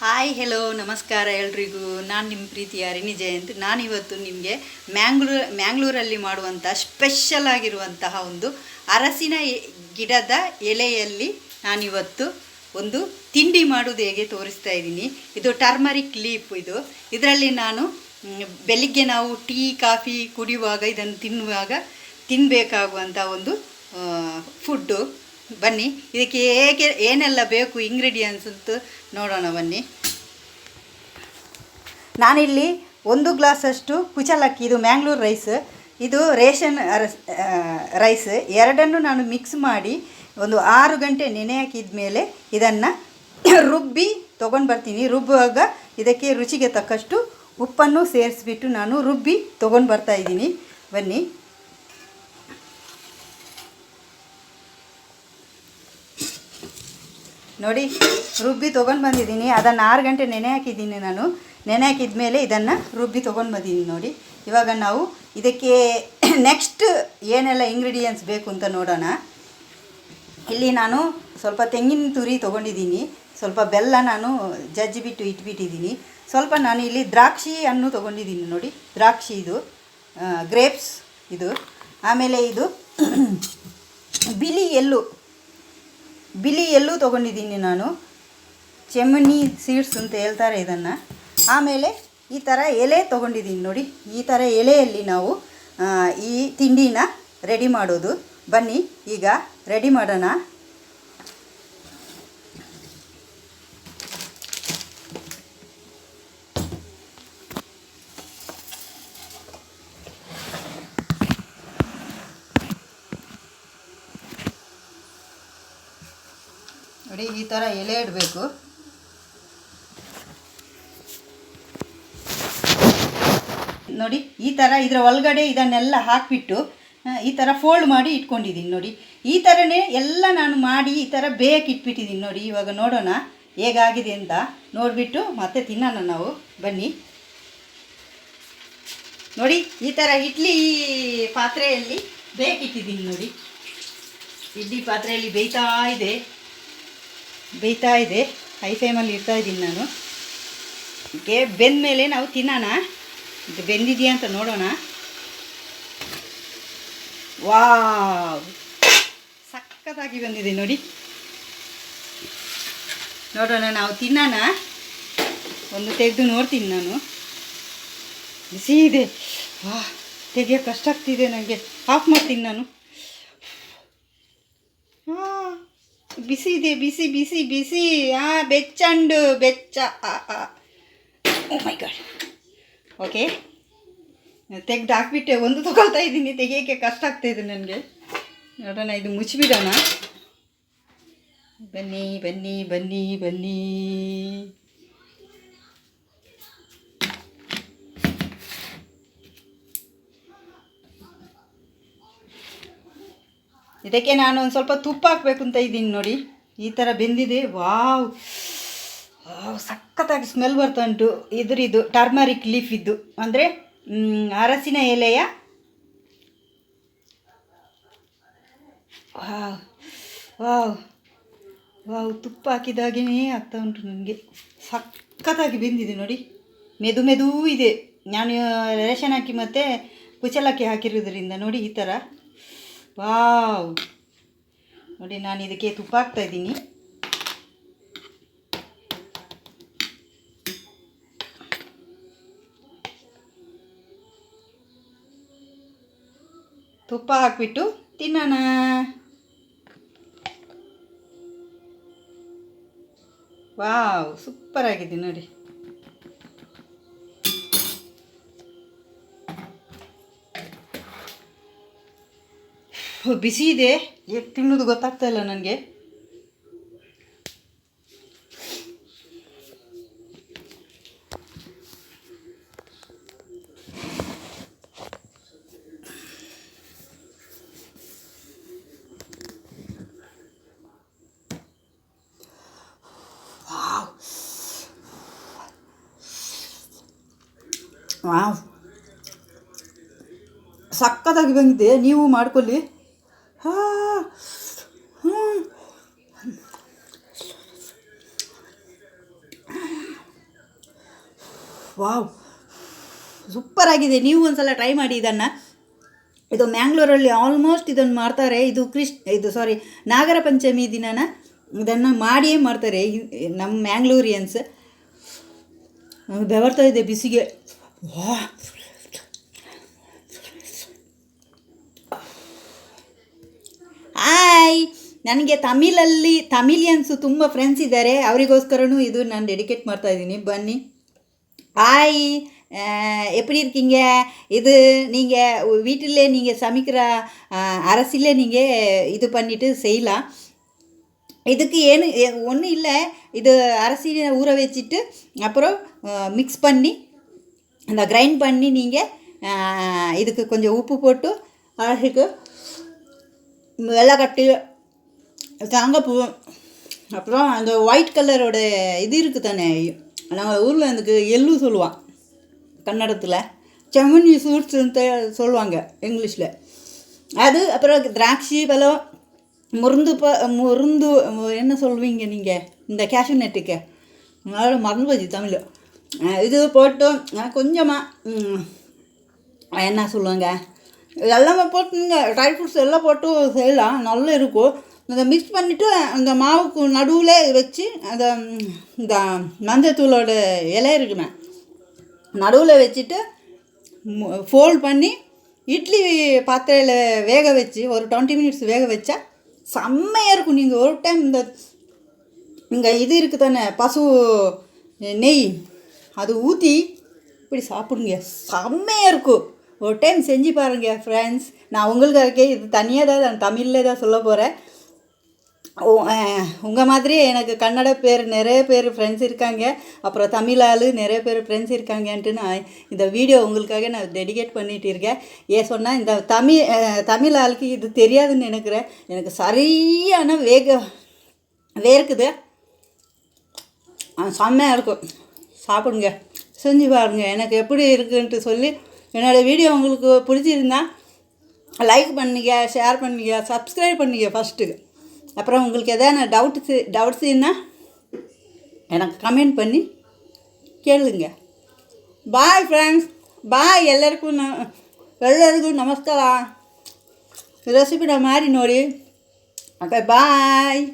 Hi hello ನಮಸ್ಕಾರ ಎಲ್ರಿಗೂ. ನಾನು ನಿಮ್ಮ ಪ್ರೀತಿಯ ಹರಿಣಿಜಯಂತ್. ನಾನಿವತ್ತು ನಿಮಗೆ ಮ್ಯಾಂಗ್ಳೂರಲ್ಲಿ ಮಾಡುವಂಥ ಸ್ಪೆಷಲ್ ಆಗಿರುವಂತಹ ಒಂದು ಅರಸಿನ ಗಿಡದ ಎಲೆಯಲ್ಲಿ ನಾನಿವತ್ತು ಒಂದು ತಿಂಡಿ ಮಾಡೋದು ಹೇಗೆ ತೋರಿಸ್ತಾ ಇದ್ದೀನಿ. ಇದು ಟರ್ಮರಿಕ್ ಲೀಫ್. ಇದರಲ್ಲಿ ನಾನು ಬೆಳಿಗ್ಗೆ ನಾವು ಟೀ ಕಾಫಿ ಕುಡಿಯುವಾಗ ಇದನ್ನು ತಿನ್ನಬೇಕಾಗುವಂಥ ಒಂದು ಫುಡ್ಡು. ಬನ್ನಿ ಇದಕ್ಕೆ ಹೇಗೆ ಏನೆಲ್ಲ ಬೇಕು ಇಂಗ್ರೀಡಿಯೆಂಟ್ಸ್ ಅಂತ ನೋಡೋಣ ಬನ್ನಿ. ನಾನಿಲ್ಲಿ 1 ಗ್ಲಾಸಷ್ಟು ಕುಚಲಕ್ಕಿ, ಇದು ಮ್ಯಾಂಗ್ಳೂರ್ ರೈಸ್, ಇದು ರೇಷನ್ ರೈಸ್, ಎರಡನ್ನು ನಾನು ಮಿಕ್ಸ್ ಮಾಡಿ ಒಂದು 6 ಗಂಟೆ ನೆನೆ ಹಾಕಿದ ಮೇಲೆ ಇದನ್ನು ರುಬ್ಬಿ ತೊಗೊಂಡು ಬರ್ತೀನಿ. ರುಬ್ಬುವಾಗ ಇದಕ್ಕೆ ರುಚಿಗೆ ತಕ್ಕಷ್ಟು ಉಪ್ಪನ್ನು ಸೇರಿಸ್ಬಿಟ್ಟು ನಾನು ರುಬ್ಬಿ ತೊಗೊಂಡು ಬರ್ತಾಯಿದ್ದೀನಿ. ಬನ್ನಿ. ನೋಡಿ, ರುಬ್ಬಿ ತೊಗೊಂಡು ಬಂದಿದ್ದೀನಿ. ಅದನ್ನು 6 ಗಂಟೆ ನೆನೆ ಹಾಕಿದ್ದೀನಿ. ನಾನು ನೆನೆ ಹಾಕಿದ ಮೇಲೆ ಇದನ್ನು ರುಬ್ಬಿ ತೊಗೊಂಡು ಬಂದಿದ್ದೀನಿ. ನೋಡಿ, ಇವಾಗ ನಾವು ಇದಕ್ಕೆ ನೆಕ್ಸ್ಟ್ ಏನೆಲ್ಲ ಇಂಗ್ರೀಡಿಯೆಂಟ್ಸ್ ಬೇಕು ಅಂತ ನೋಡೋಣ. ಇಲ್ಲಿ ನಾನು ಸ್ವಲ್ಪ ತೆಂಗಿನ ತುರಿ ತೊಗೊಂಡಿದ್ದೀನಿ, ಸ್ವಲ್ಪ ಬೆಲ್ಲ ನಾನು ಜಜ್ಜಿಬಿಟ್ಟು ಇಟ್ಬಿಟ್ಟಿದ್ದೀನಿ, ಸ್ವಲ್ಪ ನಾನು ಇಲ್ಲಿ ದ್ರಾಕ್ಷಿ ಹಣ್ಣು ತೊಗೊಂಡಿದ್ದೀನಿ. ನೋಡಿ, ದ್ರಾಕ್ಷಿ, ಇದು ಗ್ರೇಪ್ಸ್ ಇದು. ಆಮೇಲೆ ಇದು ಬಿಳಿ ಎಳ್ಳು ತೊಗೊಂಡಿದ್ದೀನಿ ನಾನು, ಚೆಮ್ಮನಿ ಸೀಡ್ಸ್ ಅಂತ ಹೇಳ್ತಾರೆ ಇದನ್ನು. ಆಮೇಲೆ ಈ ಥರ ಎಲೆ ತೊಗೊಂಡಿದ್ದೀನಿ. ನೋಡಿ, ಈ ಥರ ಎಲೆಯಲ್ಲಿ ನಾವು ಈ ತಿಂಡಿನ ರೆಡಿ ಮಾಡೋದು. ಬನ್ನಿ ಈಗ ರೆಡಿ ಮಾಡೋಣ. ನೋಡಿ, ಈ ಥರ ಎಲೆ ಇಡಬೇಕು. ನೋಡಿ, ಈ ಥರ ಇದರ ಒಳಗಡೆ ಇದನ್ನೆಲ್ಲ ಹಾಕಿಬಿಟ್ಟು ಈ ಥರ ಫೋಲ್ಡ್ ಮಾಡಿ ಇಟ್ಕೊಂಡಿದ್ದೀನಿ. ನೋಡಿ, ಈ ಥರನೇ ಎಲ್ಲ ನಾನು ಮಾಡಿ ಈ ಥರ ಬೇಯಕ್ಕೆ ಇಟ್ಬಿಟ್ಟಿದ್ದೀನಿ. ನೋಡಿ, ಇವಾಗ ನೋಡೋಣ ಹೇಗಾಗಿದೆ ಅಂತ. ನೋಡಿಬಿಟ್ಟು ಮತ್ತೆ ತಿನ್ನೋಣ ನಾವು. ಬನ್ನಿ. ನೋಡಿ, ಈ ಥರ ಇಡ್ಲಿ ಪಾತ್ರೆಯಲ್ಲಿ ಬೇಯಕ್ಕಿಟ್ಟಿದ್ದೀನಿ. ನೋಡಿ, ಇಡ್ಲಿ ಪಾತ್ರೆಯಲ್ಲಿ ಬೇಯ್ತಾ ಇದೆ. ಹೈ ಫ್ಲೇಮಲ್ಲಿ ಇಡ್ತಾಯಿದ್ದೀನಿ ನಾನು. ಬೆಂದ ಮೇಲೆ ನಾವು ತಿನ್ನೋಣ. ಇದು ಬೆಂದಿದೆಯಾ ಅಂತ ನೋಡೋಣ. ವಾವ್, ಸಖತ್ತಾಗಿ ಬಂದಿದೆ. ನೋಡಿ, ನೋಡೋಣ, ನಾವು ತಿನ್ನೋಣ. ಒಂದು ತೆಗೆದು ನೋಡ್ತೀನಿ ನಾನು. ಬಿಸಿ ಇದೆ, ತೆಗಿಯೋಕ್ಕೆ ಕಷ್ಟ ಆಗ್ತಿದೆ ನನಗೆ. ಆಫ್ ಮಾಡ್ತೀನಿ ನಾನು. ಬಿಸಿ ಇದೆ, ಬಿಸಿ ಬಿಸಿ ಬಿಸಿ. ಬೆಚ್ಚ. ಓ ಮೈ ಗಾಡ್. ಓಕೆ, ತೆಗೆದು ಹಾಕ್ಬಿಟ್ಟೆ. ಒಂದು ತಗೊಳ್ತಾ ಇದ್ದೀನಿ, ತೆಗಿಯೋಕ್ಕೆ ಕಷ್ಟ ಆಗ್ತಾಯಿದೆ ನನಗೆ. ನೋಡೋಣ, ಇದು ಮುಚ್ಚಿಬಿಡೋಣ. ಬನ್ನಿ ಬನ್ನಿ ಬನ್ನಿ ಬನ್ನಿ. ಇದಕ್ಕೆ ನಾನು ಒಂದು ಸ್ವಲ್ಪ ತುಪ್ಪ ಹಾಕಬೇಕು ಅಂತ ಇದ್ದೀನಿ. ನೋಡಿ, ಈ ಥರ ಬೆಂದಿದೆ. ವಾವ್, ಸಖತ್ತಾಗಿ ಸ್ಮೆಲ್ ಬರ್ತಾ ಉಂಟು. ಇದು ಟರ್ಮರಿಕ್ ಲೀಫ್ ಇದ್ದು, ಅಂದರೆ ಅರಸಿನ ಎಲೆಯ. ವಾವ್ ವಾವ್ ವಾವ್, ತುಪ್ಪ ಹಾಕಿದಾಗೇ ಆಗ್ತಾ ಉಂಟು ನನಗೆ. ಸಖತ್ತಾಗಿ ಬೆಂದಿದೆ. ನೋಡಿ, ಮೆದು ಇದೆ. ನಾನು ರೇಷನ್ ಹಾಕಿ ಮತ್ತು ಕುಚಲಕ್ಕಿ ಹಾಕಿರೋದ್ರಿಂದ ನೋಡಿ ಈ ಥರ. ವಾವ್, ನೋಡಿ, ನಾನು ಇದಕ್ಕೆ ತುಪ್ಪ ಹಾಕ್ತಾಯಿದ್ದೀನಿ. ತುಪ್ಪ ಹಾಕಿಬಿಟ್ಟು ತಿನ್ನೋಣ. ವಾವ್, ಸೂಪರ್ ಆಗಿದೆ ನೋಡಿ. ಬಿಸಿ ಇದೆ, ಎಷ್ಟು ತಿನ್ನೋದು ಗೊತ್ತಾಗ್ತಾ ಇಲ್ಲ ನನಗೆ. ವಾವ್, ಸಕ್ಕತ್ತಾಗಿ ಬಂದಿದೆ. ನೀವು ಮಾಡ್ಕೊಳ್ಳಿ. ವಾವ್, ಸೂಪರಾಗಿದೆ. ನೀವು ಒಂದು ಸಲ ಟ್ರೈ ಮಾಡಿ ಇದನ್ನು. ಇದು ಮ್ಯಾಂಗ್ಳೂರಲ್ಲಿ ಆಲ್ಮೋಸ್ಟ್ ಇದನ್ನು ಮಾಡ್ತಾರೆ. ಇದು ನಾಗರ ಪಂಚಮಿ ದಿನನ ಇದನ್ನು ಮಾಡಿಯೇ ಮಾಡ್ತಾರೆ ನಮ್ಮ ಮ್ಯಾಂಗ್ಳೂರಿಯನ್ಸ್. ಬೆವರ್ತಾ ಇದೆ ಬಿಸಿಗೆ. ವಾ, ಹಾಯ್, ನನಗೆ ತಮಿಲಿಯನ್ಸು ತುಂಬ ಫ್ರೆಂಡ್ಸ್ ಇದ್ದಾರೆ. ಅವರಿಗೋಸ್ಕರನೂ ಇದು ನಾನು ಡೆಡಿಕೇಟ್ ಮಾಡ್ತಾಯಿದ್ದೀನಿ. ಬನ್ನಿ. ஹாய், எப்படி இருக்கீங்க? இது நீங்கள் வீட்டிலே நீங்கள் சமைக்கிற அரசிலே நீங்கள் இது பண்ணிவிட்டு செய்யலாம். இதுக்கு ஒன்றும் இல்லை. இது அரிசியை ஊற வச்சுட்டு அப்புறம் மிக்ஸ் பண்ணி அந்த கிரைண்ட் பண்ணி நீங்கள் இதுக்கு கொஞ்சம் உப்பு போட்டு அழகுக்கு வெள்ளைக்கட்டி தேங்காய்ப்பூ அப்புறம் அந்த ஒயிட் கலரோட இது இருக்குது தானே, நாங்கள் ஊரில் அதுக்கு எள்ளு சொல்லுவான், கன்னடத்தில் செம்மணி சூட்ஸுன்னு சொல்லுவாங்க இங்கிலீஷில். அது அப்புறம் திராட்சை பழம், முருந்து என்ன சொல்வீங்க நீங்கள், இந்த கேஷ்யூ நட்டுக்கு அதோட மறந்து போச்சு தமிழ். இது போட்டோம் கொஞ்சமாக என்ன சொல்லுவாங்க, இதெல்லாமே போட்டுங்க. ட்ரை ஃப்ரூட்ஸ் எல்லாம் போட்டு செய்யலாம், நல்லா இருக்கும். அதை மிக்ஸ் பண்ணிவிட்டு அந்த மாவுக்கு நடுவில் வச்சு இந்த மஞ்சத்தூளோட இலை இருக்குமே நடுவில் வச்சுட்டு ஃபோல்ட் பண்ணி இட்லி பாத்திரையில் வேக வச்சு ஒரு 20 மினிட்ஸ் வேக வச்சா செம்மையாக இருக்கும். நீங்கள் ஒரு டைம் இங்கே இது இருக்குது தானே பசு நெய், அது ஊற்றி இப்படி சாப்பிடுங்க, செம்மையாக இருக்கும். ஒரு டைம் செஞ்சு பாருங்கள் ஃப்ரெண்ட்ஸ். நான் உங்களுக்காக இது தனியாக தான் நான் தமிழில் தான் சொல்ல போகிறேன். உங்கள் மாதிரியே எனக்கு கன்னட நிறைய பேர் ஃப்ரெண்ட்ஸ் இருக்காங்க, அப்புறம் தமிழ் ஆள் நிறைய பேர் ஃப்ரெண்ட்ஸ் இருக்காங்கன்ட்டு நான் இந்த வீடியோ உங்களுக்காக நான் டெடிகேட் பண்ணிகிட்டு இருக்கேன். ஏன் சொன்னால் இந்த தமிழ் ஆளுக்கு இது தெரியாதுன்னு நினைக்கிறேன். எனக்கு சரியான வேர்க்குது, செம்மையாக இருக்கும். சாப்பிடுங்க, செஞ்சு பாருங்கள், எனக்கு எப்படி இருக்குன்ட்டு சொல்லி. என்னோடய வீடியோ உங்களுக்கு பிடிச்சிருந்தா லைக் பண்ணுங்க, ஷேர் பண்ணுங்க, சப்ஸ்கிரைப் பண்ணுங்க ஃபஸ்ட்டு. அப்புறம் உங்களுக்கு எதாவது டவுட்ஸுன்னா எனக்கு கமெண்ட் பண்ணி கேளுங்க. பாய் ஃப்ரெண்ட்ஸ், ಬಾಯ್. ಎಲ್ಲರಿಗೂ ನಮಸ್ಕಾರ. ರೆಸಿಪಿನ ಮಾಡಿ ನೋಡಿ. ಓಕೆ, ಬಾಯ್.